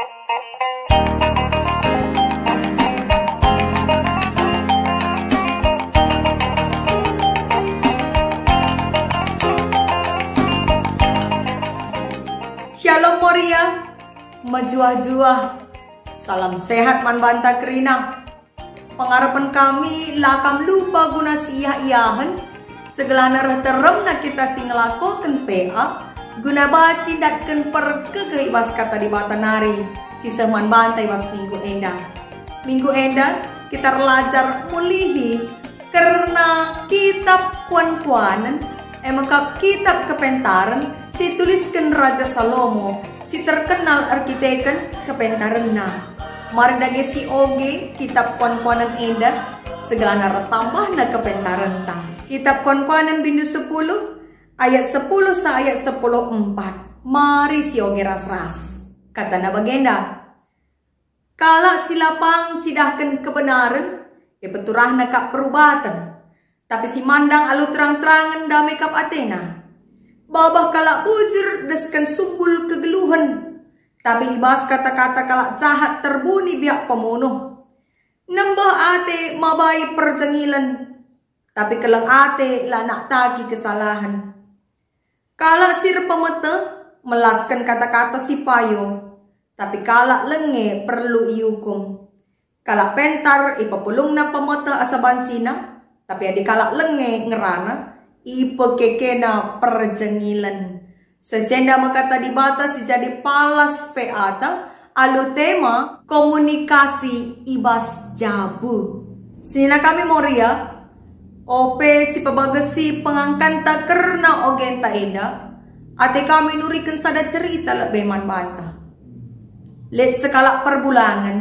Shalom Moria, majuah-juah, salam sehat man banta kerina. Pengharapan kami lakam lupa guna siya-iyahan, segelana terem na kita sing ngelakokan PA, guna baci datken perke ibas kata di batanari, si seman banta ibas minggu enda. Minggu enda kita belajar mulihi karena kitab kuan-kuanan, emakap kitab kepentaran, si tuliskan Raja Salomo, si terkenal arkiteken kepentaranna. Mari dage si oge kitab kuan-kuanan enda, segala retambah na kepentaran ta. Kitab kuan-kuanan bindu 10 ayat 10 sa ayat 10:4. Mari si oge ras-ras. Kata na bagenda. Kala silapang cidahkan kebenaran, peturah na kap perubatan. Tapi si mandang alu terang-terangan damai kap Athena. Babah kalak bujur deskan sumbul kegeluhan, tapi ibas kata-kata kalak jahat terbuni biak pemunuh. Nembah ate mabai perjengilan, tapi keleng ate lah nak tagi kesalahan. Kalak sir pemete melaskan kata-kata si payo, tapi kalak lenge perlu iukum. Kalak pentar ipapulung na pemete asabancina, tapi adik kalak lenge ngerana ipekekena perjengilan. Sesenda makata di batas jadi palas peata alu tema komunikasi ibas jabu. Sina kami Moria ope si pabagasi pengangkanta kerna ogenta eda ate kami nurikan sada cerita lebih man banta. Let sekala perbulangan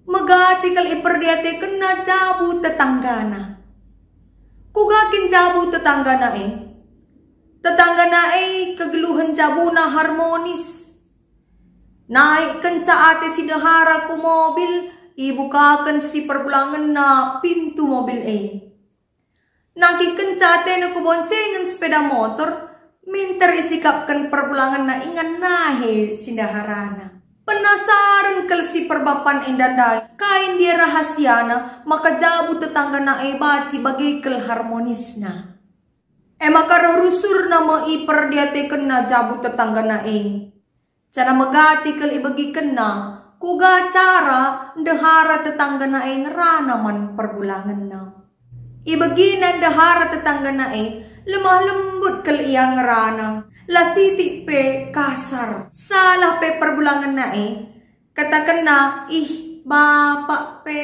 megati kal iperdiate kena jabu tetanggana. Kugakin jabu tetangga na tetangga na kegeluhan jabu na harmonis. Naik kenca ate si dahara ku mobil, ibukakan si perbulangan na pintu mobil Naki kenca ate na kuboncengan sepeda motor, minter isikapkan perbulangan na ingan nahe si daharana. Penasaran kal si perbapan indandai, kain dia rahasiana, maka jabu tetangga na baci bagi kel harmonisna. Maka rusur nama iper dia kena jabu tetangga na Cara megati kel ibagi kena, kuga cara dehara tetangga na ngerana man perbulangan na. Ibagi na dehara tetangga na lemah lembut kel iya ngerana. Lasiti pe kasar, salah pe perbulangan na katakan na bapak pe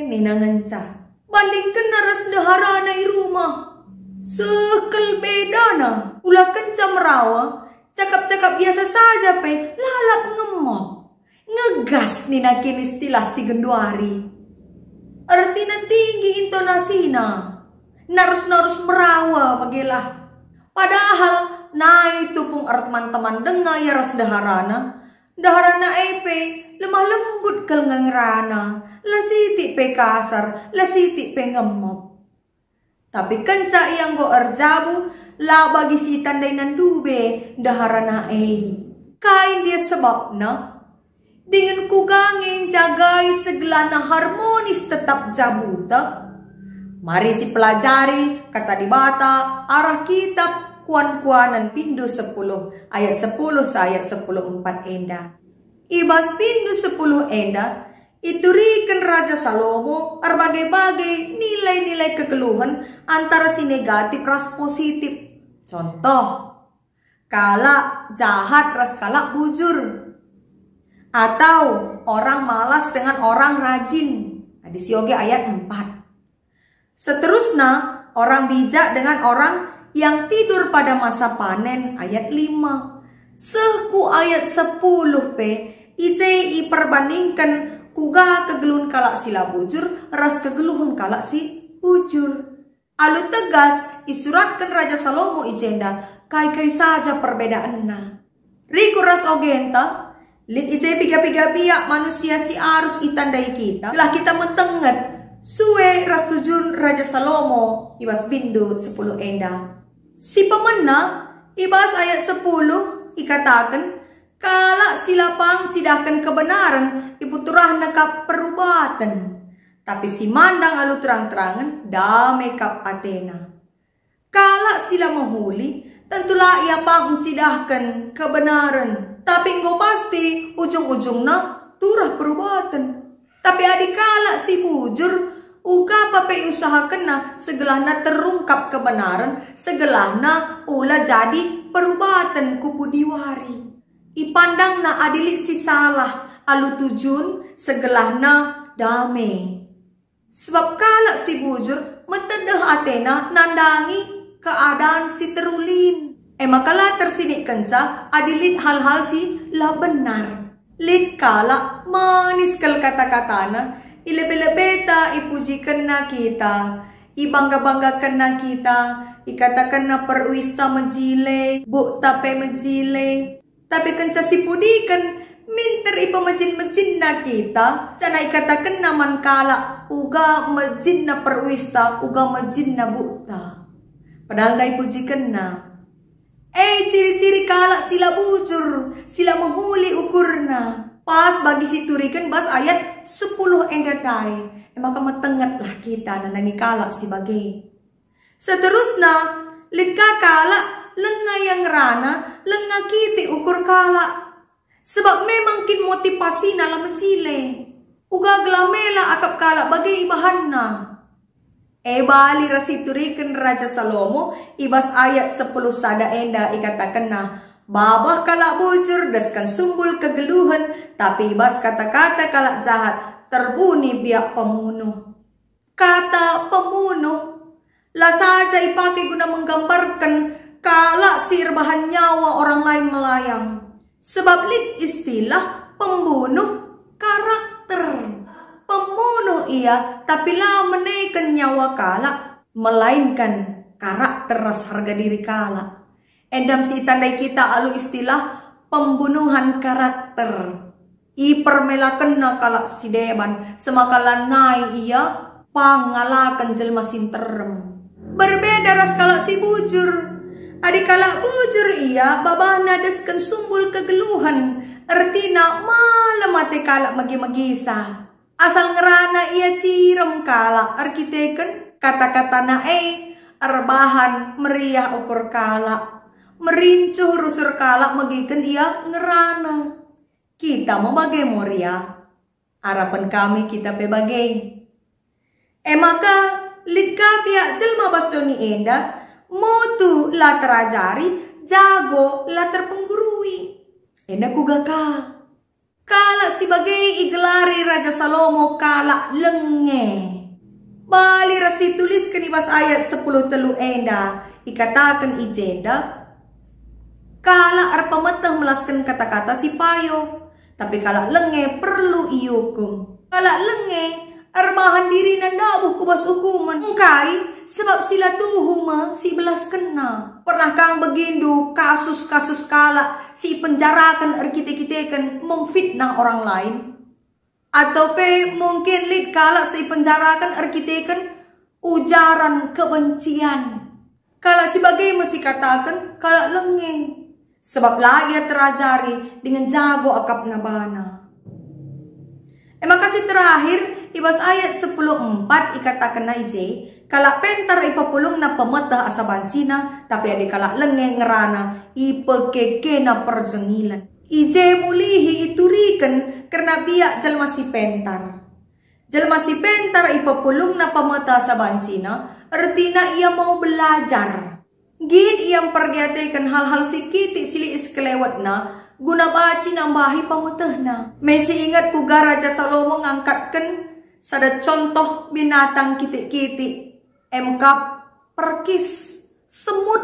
ninanganca. Bandingkan na ras dahara na rumah, sekel beda na, ulah kenca merawa, cakap-cakap biasa saja pe, lalap ngemok, ngegas nina kini istilah si genduari. Artina tinggi intonasina, narus-narus merawa bagilah. Padahal nah itu pun teman-teman dengar ya ras daharana lemah lembut kel ngerana, lasiti pe kasar, lasiti pe ngemop. Tapi kenca yang go erjabu la bagi si tandai nandube daharana kain dia sebabna dengan kugangin jagai segelana harmonis tetap jabuta. Mari si pelajari kata di bata arah kitab kuan-kuanan pindu 10 ayat 10 ayat 10:4 enda. Ibas pindu 10 enda iturikan Raja Salomo berbagai-bagai nilai-nilai kekeluhan antara si negatif ras positif. Contoh, kalak jahat ras kalak bujur, atau orang malas dengan orang rajin. Di sioge ayat 4. Seterusnya orang bijak dengan orang yang tidur pada masa panen ayat 5. Seku ayat 10 ijei perbandingkan kuga kegeluhan kalak sila bujur ras kegeluhan kalak si bujur. Alu tegas isuratkan Raja Salomo ijenda kai-kai saja perbedaanna. Riku ras ogenta lin ijei piga-piga biak manusia si arus itandai kita. Telah kita mentenget suwe ras tujun Raja Salomo ibas bindu 10 enda. Si pemena ibas ayat 10 ikatakan Kala silapang cidahkan kebenaran iputurah nakap perubatan. Tapi si mandang alu terang-terangan damai kap Athena. Kala sila mahuli tentulah ia pang mencidahkan kebenaran. Tapi engkau pasti ujung-ujungnya turah perubatan. Tapi adikala si bujur uga papai usaha kena segelahna terungkap kebenaran, segelahna ula jadi perubatan kupu diwari. Ipandang na adilik si salah alu tujun segelahna damai. Sebab kala si bujur metedeh Athena nandangi keadaan si terulin. Makala tersinik kenca adilit hal-hal si lah benar. Lit kala manis kal kata-katana ilebe-lebeta ipujikan na kita, ibangga-banggakan na kita, ikatakan na perwista menjile, bukta pe menjile. Tapi kenca si pudikan minter ipamajin-majin na kita, sana ikatakan naman kala uga majin na perwista, uga majin na bukta. Padahal na ipujikan na. Ciri-ciri kala sila bujur, sila menghuli ukurna. Pas bagi si turikan bas ayat 10 endaday. Maka metengat lah kita na nanikala si bagi. Seterusnya, lika kala lenga yang rana, lenga kiti ukur kala. Sebab memang kin motivasi na mencile. Uga glamela akap kala bagi ibahanna. Bali rasi turikan Raja Salomo ibas ayat 10 sada enda ikatakan na babah kala bujur daskan sumbul kegeluhan tapi ibas kata-kata kala jahat terbunyi biak pemunuh. Kata pemunuh lah saja ipakai guna menggambarkan kala si rebahan nyawa orang lain melayang. Sebab lit istilah pembunuh karakter. Pembunuh ia, tapi lah menaikkan nyawa kala, melainkan karakter ras harga diri kala. Endam si tandai kita alu istilah pembunuhan karakter. I permelakan na kala si deban, semakala nai ia pangalakan jelma sinterem. Berbeda ras kala si bujur. Adik kala bujur ia, babana deskan sumbul kegeluhan. Artina malam mati kala magi-magisa. Asal ngerana ia cirem kala arkiteken kata-kata na arbahan meriah ukur kala merincuh rusur kala magiken ia ngerana. Kita mau bagai moria harapan kami kita pebagai. Maka lika pihak jelma bastoni enda motu la terajari jago la terpenggurui. Enda kugaka. Kala sebagai igelari Raja Salomo kala lenge. Bali rasi tulis kenibas ayat 10 telu enda. Ikatakan ijenda. Kala arpametah melaskan kata-kata si payo. Tapi kala lenge perlu iukum. Kala lenge arbahan diri nandabuh kubas hukuman. Engkai sebab sila tuhuma si belas kena. Pernah kang begindu kasus-kasus kala si penjarakan arkite-kiteken memfitnah orang lain. Atau mungkin lid kala si penjarakan arkiteken ujaran kebencian. Kala sebagai masih katakan kala lenge. Sebab layak terajari dengan jago akap nabana. Makasih terakhir ibas ayat 10:4 ikatakan na ije. Kala pentar ipapulong na pemetah asaban Cina, tapi adik kala lenge ngerana ipekeke na perjengilan. Ije mulihi iturikan karena biak jalma si pentar. Jalma si pentar ipapulong na pemetah asaban Cina, artinya ia mau belajar. Gin ia pergiatekan hal-hal sikiti sili iskelewat na, guna baci nambahi pemetah na. Mesi ingat kuga Raja Salomo ngangkatkan sada contoh binatang kiti-kiti. Emkap perkis semut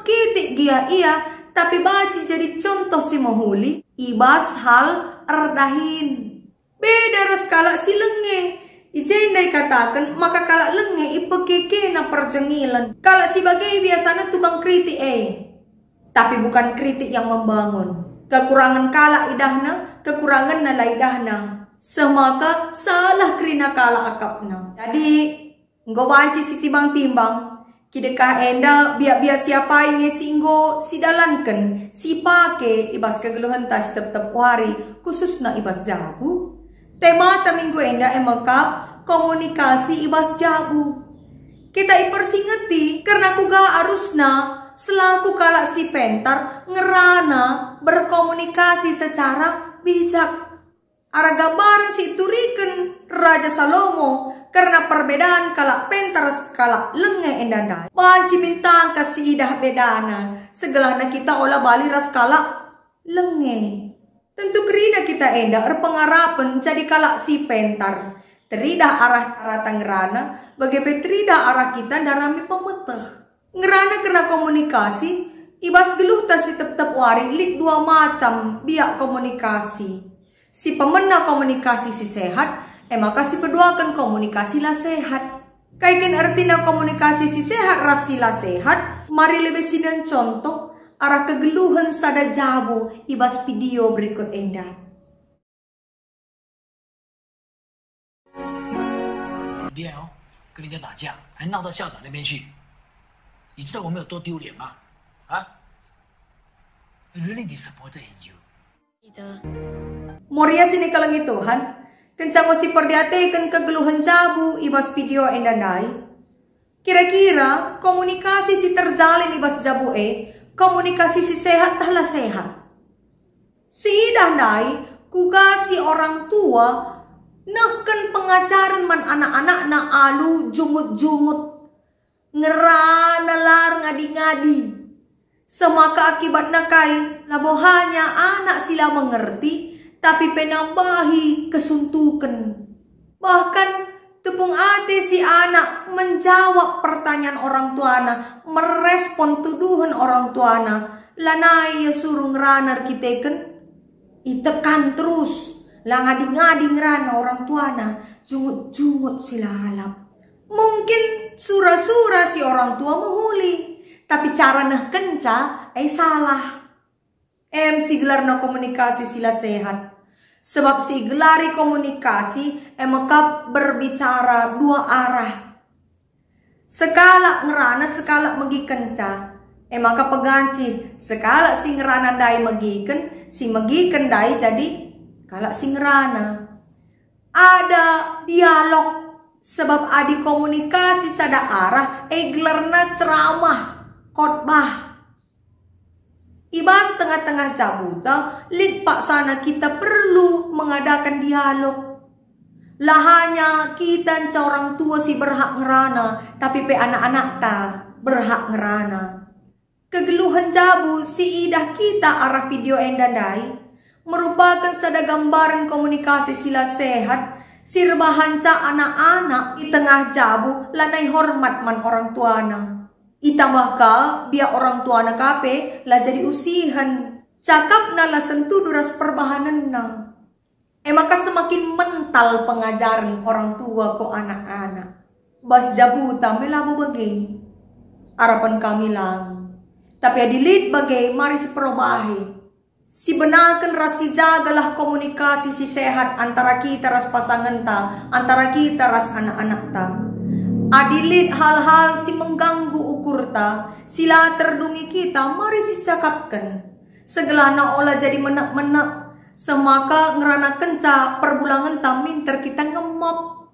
kiti gia ia tapi baci jadi contoh si mohuli ibas hal erdahin beda ras kala si lenge ijendai katakan maka kala lenge ipekeke na perjengilan kala si bagai biasanya tukang kritik tapi bukan kritik yang membangun kekurangan kala idahna kekurangan na laidahna semaka salah krina kala akapna jadi Nggo banci si timbang-timbang, Kidekah enda biak-biak siapa yang singgo si dalanken si pake ibas kegeluhan tas tetep wari khususna ibas jabu. Tema ta minggu enda emakap komunikasi ibas jabu. Kita ipersingeti karena kuga arusna selaku kalak si pentar ngerana berkomunikasi secara bijak. Ara gambaran si turiken Raja Salomo karena perbedaan kalak pentar kalak lenge endandai. Panci bintang kasih idah bedana. Segelahna kita olah bali ras kalak lenge. Tentu kerina kita enda erpengarapan jadi kalak si pentar. Teridah arah tangerana bagaimana teridah arah kita darami pemeteh. Ngerana kena komunikasi ibas geluh si tetep wari lik dua macam biak komunikasi. Si pemena komunikasi si sehat, maka si peduakan komunikasi lah sehat. Kaikan artinya komunikasi si sehat rasila sehat. Mari lebih sidan contoh arah kegeluhan sada jabu ibas video berikut enda. 恋哦，跟人家打架，还闹到校长那边去，你知道我们有多丢脸吗？啊 ？I really disappointed in you. Moria sini kalangi Tuhan, kencang si perdiatekan kegeluhan jabu ibas video endandai. Kira-kira komunikasi si terjalin ibas jabu komunikasi si sehat tahlah sehat. Si dandai kuga si orang tua nahkan pengajaran man anak-anak na alu jungut-jungut ngerana lar ngadi-ngadi. Semaka akibatnya kai labohanya anak sila mengerti tapi penambahi kesuntukan. Bahkan tepung ati si anak menjawab pertanyaan orang tuana, merespon tuduhan orang tuana. Lanai ya suruh ngeranar kiteken itekan terus lah ngadi-ngadi ngerana orang tuana jungut-jungut sila halap. Mungkin surah-surah si orang tua menghuli. Tapi cara nah kenca salah. Si gelar na komunikasi sila sehat. Sebab si gelari komunikasi maka berbicara dua arah. Sekala ngerana sekala megi kenca. Maka peganci. Sekala si ngerana dai megiken. Si megiken dai jadi kala si ngerana. Ada dialog. Sebab adi komunikasi sada arah. Gelarna ceramah. Khotbah. Ibas tengah-tengah jabuta, lik pak sana kita perlu mengadakan dialog. Lahanya kita orang tua si berhak ngerana, tapi pe anak-anak ta berhak ngerana. Kegeluhan jabu si idah kita arah video endandai merupakan sada gambaran komunikasi sila sehat. Si rebahanca anak-anak di tengah jabu lanai hormat man orang tuana. Itambah ka biar orang tua na kape lah jadi usihan. Cakap na lah sentuh duras perbahanan na. Maka semakin mental pengajaran orang tua ko anak-anak. Bas jabuta melabu bagai. Harapan kami lang. Tapi adilit bagai mari si perubahi. Si benakan rasi jagalah komunikasi si sehat antara kita ras pasangan ta. Antara kita ras anak-anak ta. Adilit hal-hal si mengganggu ukur ta, sila terdungi kita, mari si cakapkan. Segelana olah jadi menek-menek, semaka ngerana kenca perbulangan ta minter kita ngemop.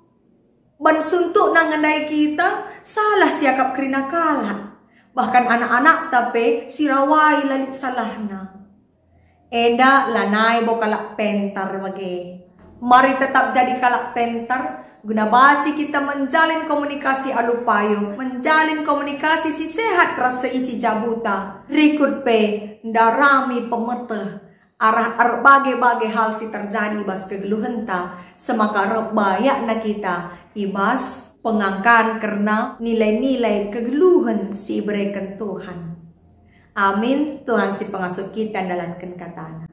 Ban suntuk nangendai kita, salah siakap kerina kalah. Bahkan anak-anak tapi sirawai lalit salahna. Eda lanai bo kalak pentar bagi. Mari tetap jadi kalak pentar. Guna baci kita menjalin komunikasi alupayo, menjalin komunikasi si sehat rasa isi jabuta. Rikut pe darami pemeteh arah bagai-bagai hal si terjadi ibas kegeluhan ta. Semaka banyak na kita ibas pengangkan karena nilai-nilai kegeluhan si berikan Tuhan. Amin. Tuhan si pengasuh kita dalam katana.